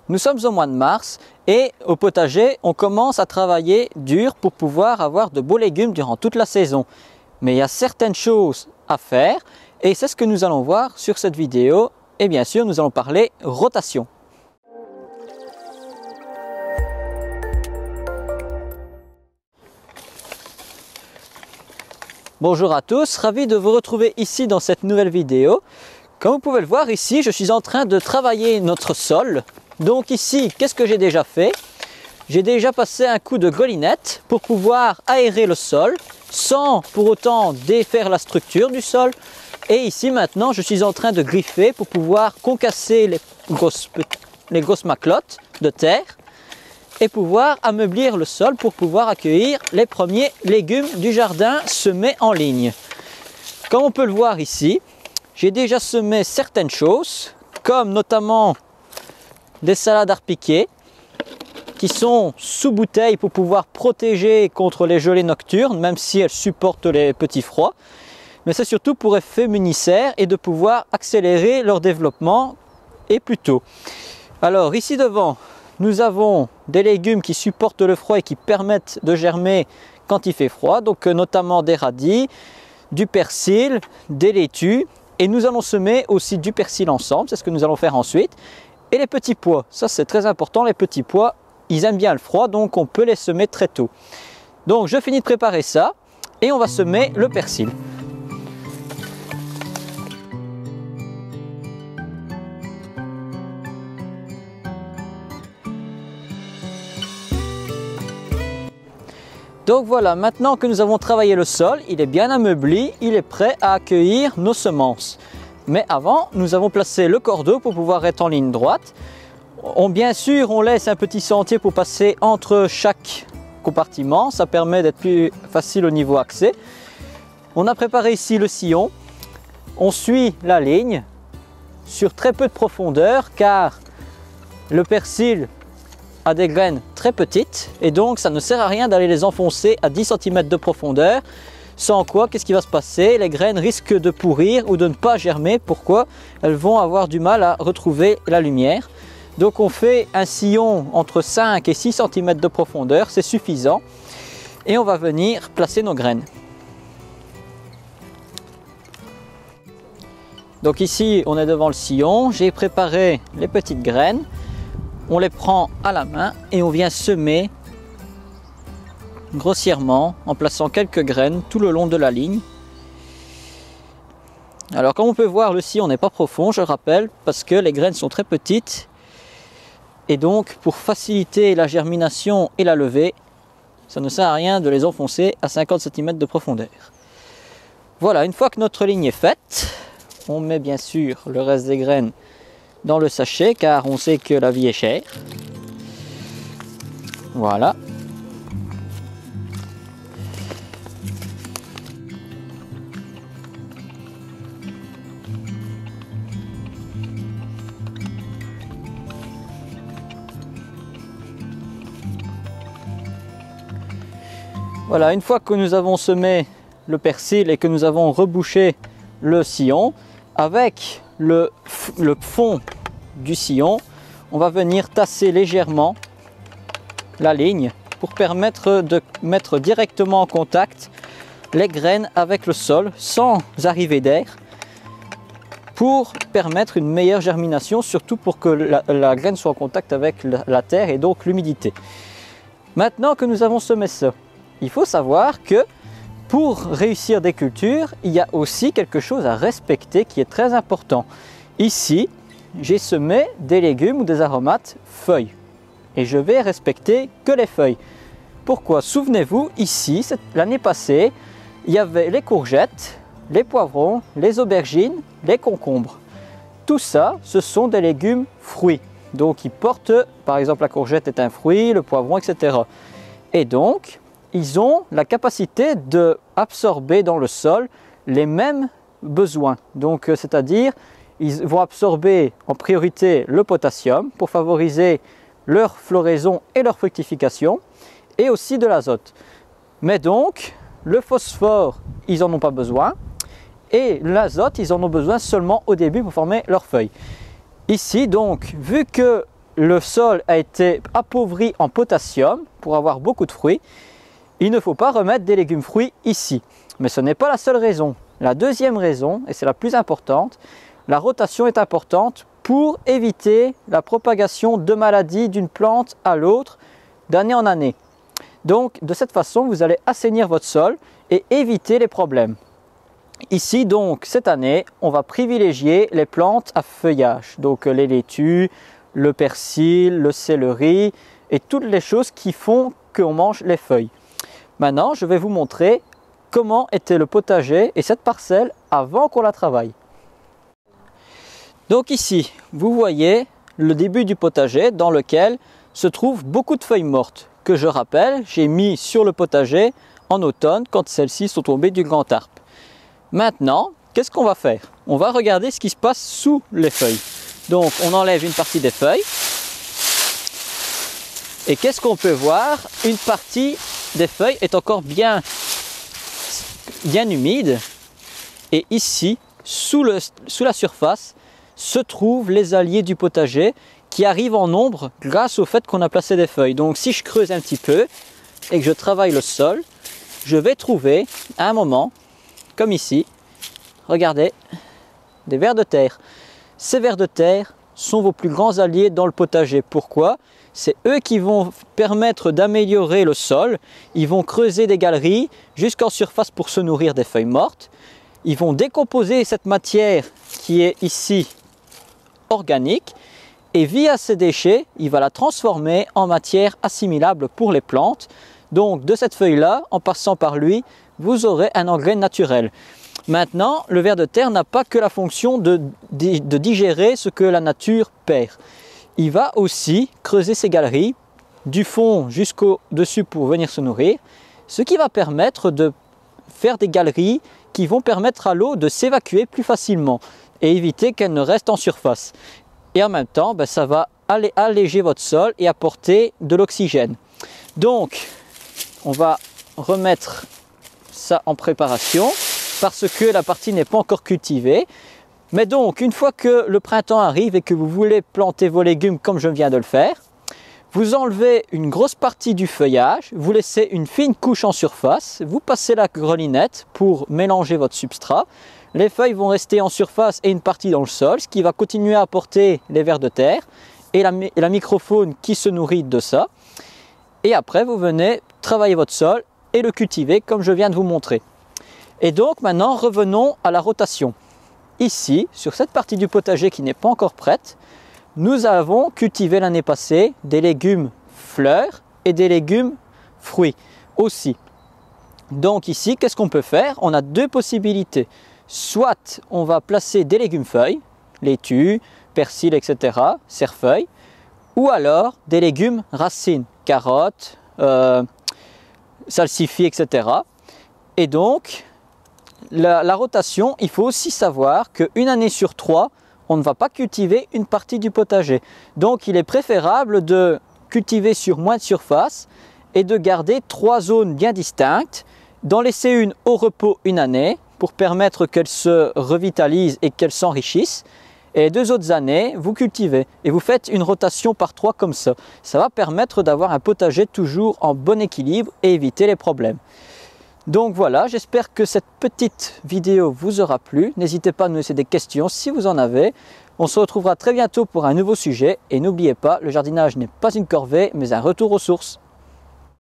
Nous sommes au mois de mars et au potager, on commence à travailler dur pour pouvoir avoir de beaux légumes durant toute la saison. Mais il y a certaines choses à faire et c'est ce que nous allons voir sur cette vidéo. Et bien sûr, nous allons parler rotation. Bonjour à tous, ravi de vous retrouver ici dans cette nouvelle vidéo. Comme vous pouvez le voir ici, je suis en train de travailler notre sol. Donc ici, qu'est-ce que j'ai déjà fait? J'ai déjà passé un coup de grelinette pour pouvoir aérer le sol sans pour autant défaire la structure du sol. Et ici maintenant, je suis en train de griffer pour pouvoir concasser les grosses maclottes de terre et pouvoir ameublir le sol pour pouvoir accueillir les premiers légumes du jardin semés en ligne. Comme on peut le voir ici, j'ai déjà semé certaines choses, comme notamment des salades arpiquées qui sont sous bouteille pour pouvoir protéger contre les gelées nocturnes, même si elles supportent les petits froids. Mais c'est surtout pour effet munisaire et de pouvoir accélérer leur développement et plus tôt. Alors ici devant, nous avons des légumes qui supportent le froid et qui permettent de germer quand il fait froid, donc notamment des radis, du persil, des laitues, et nous allons semer aussi du persil ensemble, c'est ce que nous allons faire ensuite, et les petits pois, ça c'est très important, les petits pois, ils aiment bien le froid, donc on peut les semer très tôt. Donc je finis de préparer ça, et on va semer le persil. Donc voilà, maintenant que nous avons travaillé le sol, il est bien ameubli, il est prêt à accueillir nos semences. Mais avant, nous avons placé le cordeau pour pouvoir être en ligne droite. Bien sûr, on laisse un petit sentier pour passer entre chaque compartiment, ça permet d'être plus facile au niveau accès. On a préparé ici le sillon, on suit la ligne sur très peu de profondeur car le persil a des graines très petites et donc ça ne sert à rien d'aller les enfoncer à 10 cm de profondeur, sans quoi qu'est-ce qui va se passer? Les graines risquent de pourrir ou de ne pas germer. Pourquoi? Elles vont avoir du mal à retrouver la lumière. Donc on fait un sillon entre 5 et 6 cm de profondeur, c'est suffisant, et on va venir placer nos graines. Donc ici on est devant le sillon, j'ai préparé les petites graines. On les prend à la main et on vient semer grossièrement en plaçant quelques graines tout le long de la ligne. Alors comme on peut voir, le sillon n'est pas profond, je le rappelle, parce que les graines sont très petites et donc pour faciliter la germination et la levée, ça ne sert à rien de les enfoncer à 50 cm de profondeur. Voilà, une fois que notre ligne est faite, on met bien sûr le reste des graines dans le sachet car on sait que la vie est chère. Voilà. Voilà, une fois que nous avons semé le persil et que nous avons rebouché le sillon, avec le fond du sillon, on va venir tasser légèrement la ligne pour permettre de mettre directement en contact les graines avec le sol sans arrivée d'air, pour permettre une meilleure germination, surtout pour que la graine soit en contact avec la terre et donc l'humidité. Maintenant que nous avons semé ça, il faut savoir que pour réussir des cultures, il y a aussi quelque chose à respecter qui est très important. Ici, j'ai semé des légumes ou des aromates feuilles et je vais respecter que les feuilles. Pourquoi? Souvenez-vous, ici, l'année passée, il y avait les courgettes, les poivrons, les aubergines, les concombres. Tout ça, ce sont des légumes fruits. Donc, ils portent, par exemple, la courgette est un fruit, le poivron, etc. Et donc, ils ont la capacité d'absorber dans le sol les mêmes besoins. Donc, c'est-à-dire, ils vont absorber en priorité le potassium pour favoriser leur floraison et leur fructification, et aussi de l'azote. Mais donc, le phosphore, ils n'en ont pas besoin, et l'azote, ils en ont besoin seulement au début pour former leurs feuilles. Ici, donc, vu que le sol a été appauvri en potassium pour avoir beaucoup de fruits, il ne faut pas remettre des légumes fruits ici. Mais ce n'est pas la seule raison. La deuxième raison, et c'est la plus importante, la rotation est importante pour éviter la propagation de maladies d'une plante à l'autre d'année en année. Donc de cette façon, vous allez assainir votre sol et éviter les problèmes. Ici donc, cette année, on va privilégier les plantes à feuillage. Donc les laitues, le persil, le céleri et toutes les choses qui font qu'on mange les feuilles. Maintenant, je vais vous montrer comment était le potager et cette parcelle avant qu'on la travaille. Donc ici, vous voyez le début du potager dans lequel se trouvent beaucoup de feuilles mortes que je rappelle, j'ai mis sur le potager en automne quand celles-ci sont tombées du grand arbre. Maintenant, qu'est-ce qu'on va faire? On va regarder ce qui se passe sous les feuilles. Donc, on enlève une partie des feuilles. Et qu'est-ce qu'on peut voir? Une partie des feuilles est encore bien humide. Et ici, sous la surface, se trouvent les alliés du potager qui arrivent en nombre grâce au fait qu'on a placé des feuilles. Donc si je creuse un petit peu et que je travaille le sol, je vais trouver à un moment, comme ici, regardez, des vers de terre. Ces vers de terre sont vos plus grands alliés dans le potager. Pourquoi? C'est eux qui vont permettre d'améliorer le sol. Ils vont creuser des galeries jusqu'en surface pour se nourrir des feuilles mortes. Ils vont décomposer cette matière qui est ici organique. Et via ces déchets, il va la transformer en matière assimilable pour les plantes. Donc de cette feuille-là, en passant par lui, vous aurez un engrais naturel. Maintenant, le ver de terre n'a pas que la fonction de digérer ce que la nature perd. Il va aussi creuser ses galeries du fond jusqu'au dessus pour venir se nourrir, ce qui va permettre de faire des galeries qui vont permettre à l'eau de s'évacuer plus facilement et éviter qu'elle ne reste en surface. Et en même temps, ça va alléger votre sol et apporter de l'oxygène. Donc, on va remettre ça en préparation parce que la partie n'est pas encore cultivée. Mais donc, une fois que le printemps arrive et que vous voulez planter vos légumes comme je viens de le faire, vous enlevez une grosse partie du feuillage, vous laissez une fine couche en surface, vous passez la grelinette pour mélanger votre substrat. Les feuilles vont rester en surface et une partie dans le sol, ce qui va continuer à apporter les vers de terre et la microfaune qui se nourrit de ça. Et après, vous venez travailler votre sol et le cultiver comme je viens de vous montrer. Et donc maintenant, revenons à la rotation. Ici, sur cette partie du potager qui n'est pas encore prête, nous avons cultivé l'année passée des légumes fleurs et des légumes fruits aussi. Donc ici, qu'est-ce qu'on peut faire? On a deux possibilités. Soit on va placer des légumes feuilles, laitue, persil, etc., cerfeuil, ou alors des légumes racines, carottes, salsifis, etc. Et donc, la rotation, il faut aussi savoir qu'une année sur 3, on ne va pas cultiver une partie du potager. Donc, il est préférable de cultiver sur moins de surface et de garder 3 zones bien distinctes, d'en laisser une au repos une année, pour permettre qu'elle se revitalise et qu'elle s'enrichisse. Et les 2 autres années, vous cultivez et vous faites une rotation par 3 comme ça. Ça va permettre d'avoir un potager toujours en bon équilibre et éviter les problèmes. Donc voilà, j'espère que cette petite vidéo vous aura plu. N'hésitez pas à nous laisser des questions si vous en avez. On se retrouvera très bientôt pour un nouveau sujet. Et n'oubliez pas, le jardinage n'est pas une corvée, mais un retour aux sources.